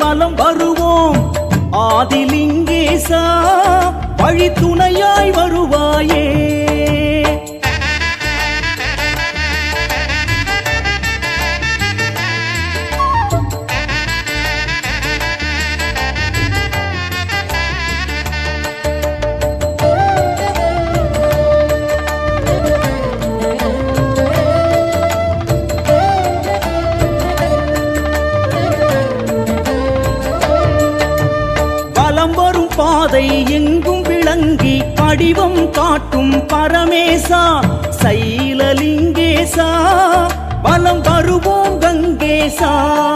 வலம் வருவோம் ஆதிலிங்கேசா, வழி துணையாய் வருவாயே. பாதை எங்கும் விளங்கி படிவம் காட்டும் பரமேசா, சைலலிங்கேசா, வலம் வருவோம் கங்கேசா.